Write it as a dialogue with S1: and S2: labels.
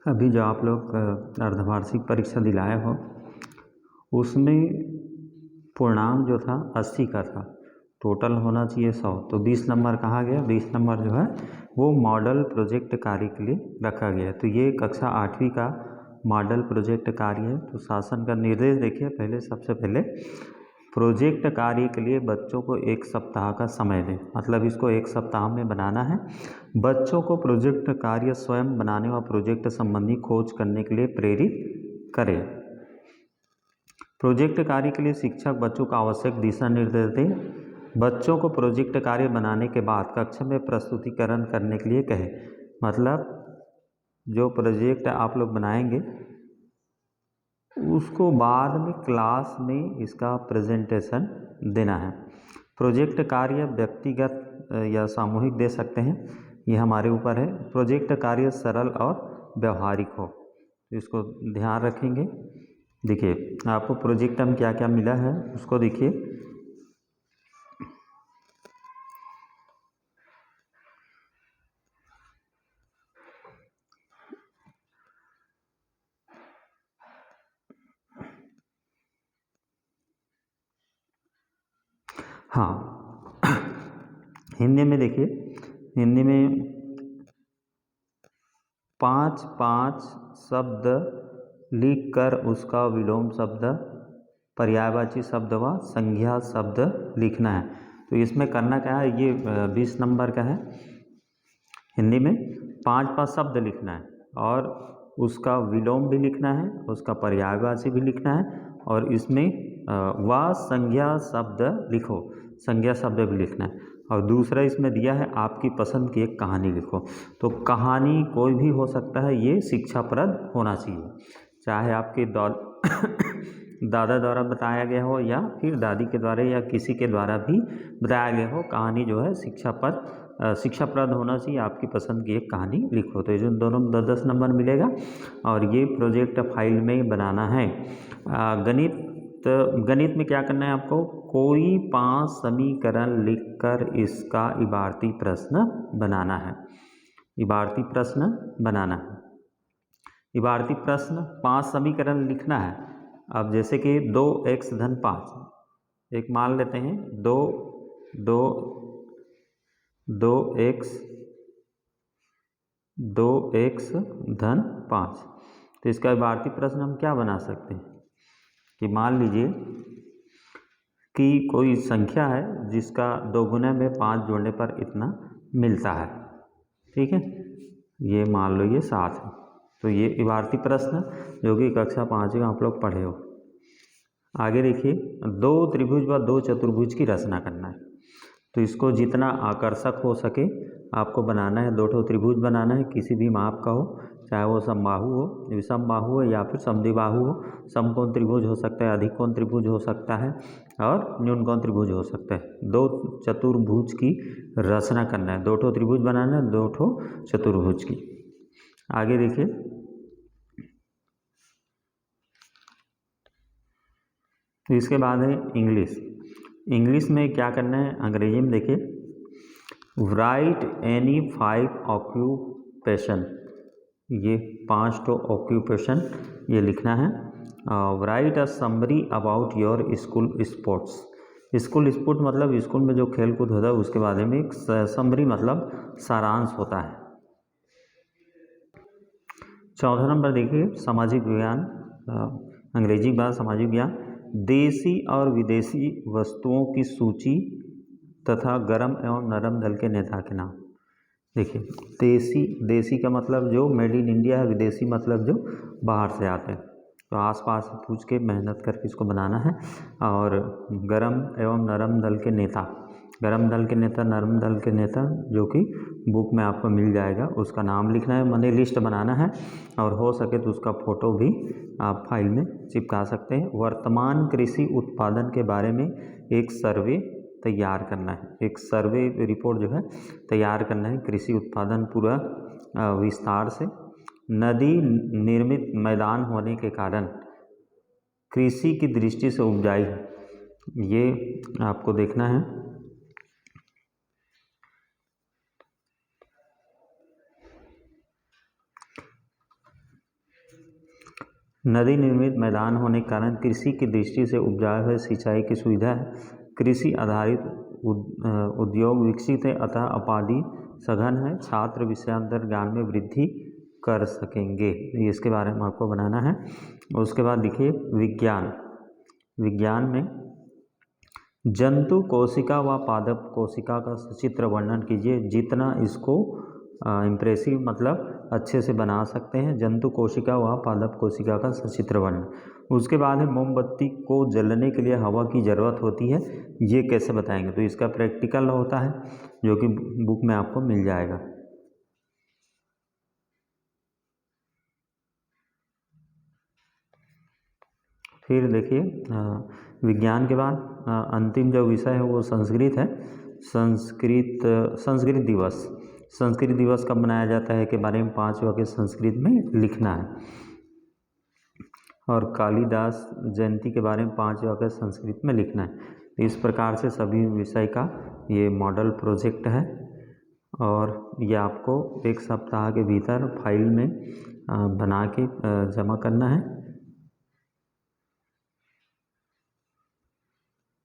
S1: अभी जो आप लोग अर्धवार्षिक परीक्षा दिलाए हो उसमें पूर्णांक जो था 80 का था, टोटल होना चाहिए 100, तो 20 नंबर कहाँ गया? 20 नंबर जो है वो मॉडल प्रोजेक्ट कार्य के लिए रखा गया है। तो ये कक्षा 8वीं का मॉडल प्रोजेक्ट कार्य है। तो शासन का निर्देश देखिए, पहले सबसे पहले प्रोजेक्ट कार्य के लिए बच्चों को 1 सप्ताह का समय दें, मतलब इसको 1 सप्ताह में बनाना है। बच्चों को प्रोजेक्ट कार्य स्वयं बनाने व प्रोजेक्ट संबंधी खोज करने के लिए प्रेरित करें। प्रोजेक्ट कार्य के लिए शिक्षक बच्चों को आवश्यक दिशा निर्देश दें। बच्चों को प्रोजेक्ट कार्य बनाने के बाद कक्षा में प्रस्तुतिकरण करने के लिए कहें, मतलब जो प्रोजेक्ट आप लोग बनाएंगे उसको बाद में क्लास में इसका प्रेजेंटेशन देना है। प्रोजेक्ट कार्य व्यक्तिगत या सामूहिक दे सकते हैं, ये हमारे ऊपर है। प्रोजेक्ट कार्य सरल और व्यवहारिक हो, तो इसको ध्यान रखेंगे। देखिए आपको प्रोजेक्ट में क्या क्या मिला है उसको देखिए। हाँ हिंदी में देखिए, हिंदी में 5 शब्द लिखकर उसका विलोम शब्द, पर्यायवाची शब्द व संज्ञा शब्द लिखना है। तो इसमें करना क्या है, ये 20 नंबर का है। हिंदी में 5 शब्द लिखना है और उसका विलोम भी लिखना है, उसका पर्यायवाची भी लिखना है, और इसमें व संज्ञा शब्द लिखो, संज्ञा शब्द भी लिखना है। और दूसरा इसमें दिया है आपकी पसंद की एक कहानी लिखो। तो कहानी कोई भी हो सकता है, ये शिक्षाप्रद होना चाहिए, चाहे आपके दादा द्वारा बताया गया हो या फिर दादी के द्वारा या किसी के द्वारा भी बताया गया हो। कहानी जो है शिक्षाप्रद होना चाहिए। आपकी पसंद की एक कहानी लिखो। तो ये दोनों 10-10 नंबर मिलेगा और ये प्रोजेक्ट फाइल में बनाना है। गणित में क्या करना है आपको, कोई 5 समीकरण लिखकर इसका इबारती प्रश्न बनाना है। इबारती प्रश्न बनाना है। इबारती प्रश्न 5 समीकरण लिखना है। अब जैसे कि 2x धन 5, एक मान लेते हैं 2x धन 5। तो इसका इबारती प्रश्न हम क्या बना सकते हैं कि मान लीजिए कि कोई संख्या है जिसका 2 गुने में 5 जोड़ने पर इतना मिलता है, ठीक है। ये मान लो ये 7 है। तो ये इबारती प्रश्न जो कि कक्षा 5 में आप लोग पढ़े हो। आगे देखिए, 2 त्रिभुज व 2 चतुर्भुज की रचना करना है। तो इसको जितना आकर्षक हो सके आपको बनाना है। 2 त्रिभुज बनाना है, किसी भी माप का हो, चाहे वो समबाहु हो, विषमबाहु हो या फिर समद्विबाहु हो। समकोण त्रिभुज हो सकता है, अधिकोण त्रिभुज हो सकता है और न्यूनकोण त्रिभुज हो सकता है। 2 चतुर्भुज की रचना करना है, 2 त्रिभुज बनाना है, 2 चतुर्भुज की। आगे देखिए, तो इसके बाद है इंग्लिश। इंग्लिश में क्या करना है, अंग्रेजी में देखिए, राइट एनी 5 ऑक्यूपेशन, ये 5 तो ऑक्यूपेशन ये लिखना है। Right a summary about your school sports. School sport मतलब स्कूल में जो खेल कूद होता है उसके बारे में एक समरी मतलब सारांश होता है। 14 नंबर देखिए, सामाजिक विज्ञान, अंग्रेजी की बात सामाजिक विज्ञान। देसी और विदेशी वस्तुओं की सूची तथा गरम एवं नरम दल के नेता के नाम। देखिए, देसी का मतलब जो मेड इन इंडिया है, विदेशी मतलब जो बाहर से आते हैं। तो आसपास पूछ के मेहनत करके इसको बनाना है। और गरम एवं नरम दल के नेता, गरम दल के नेता, नरम दल के नेता, जो कि बुक में आपको मिल जाएगा, उसका नाम लिखना है, मनी लिस्ट बनाना है। और हो सके तो उसका फ़ोटो भी आप फाइल में चिपका सकते हैं। वर्तमान कृषि उत्पादन के बारे में एक सर्वे तैयार करना है, एक सर्वे रिपोर्ट जो है तैयार करना है, कृषि उत्पादन पूरा विस्तार से। नदी निर्मित मैदान होने के कारण कृषि की दृष्टि से उपजाऊ है, ये आपको देखना है। नदी निर्मित मैदान होने के कारण कृषि की दृष्टि से उपजाऊ है, सिंचाई की सुविधा है, कृषि आधारित उद्योग विकसित है, अतः आबादी सघन है, छात्र विषयांतर ज्ञान में वृद्धि कर सकेंगे। इसके बारे में आपको बनाना है। उसके बाद देखिए विज्ञान। विज्ञान में जंतु कोशिका व पादप कोशिका का सचित्र वर्णन कीजिए। जितना इसको इम्प्रेसिव मतलब अच्छे से बना सकते हैं, जंतु कोशिका व पादप कोशिका का सचित्र वर्णन। उसके बाद है मोमबत्ती को जलने के लिए हवा की ज़रूरत होती है, ये कैसे बताएंगे। तो इसका प्रैक्टिकल होता है जो कि बुक में आपको मिल जाएगा। फिर देखिए विज्ञान के बाद अंतिम जो विषय है वो संस्कृत है। संस्कृत दिवस। संस्कृत दिवस कब मनाया जाता है के बारे में 5 वाक्य संस्कृत में लिखना है। और कालिदास जयंती के बारे में 5 वाक्य संस्कृत में लिखना है। तो इस प्रकार से सभी विषय का ये मॉडल प्रोजेक्ट है और ये आपको 1 सप्ताह के भीतर फाइल में बना के जमा करना है।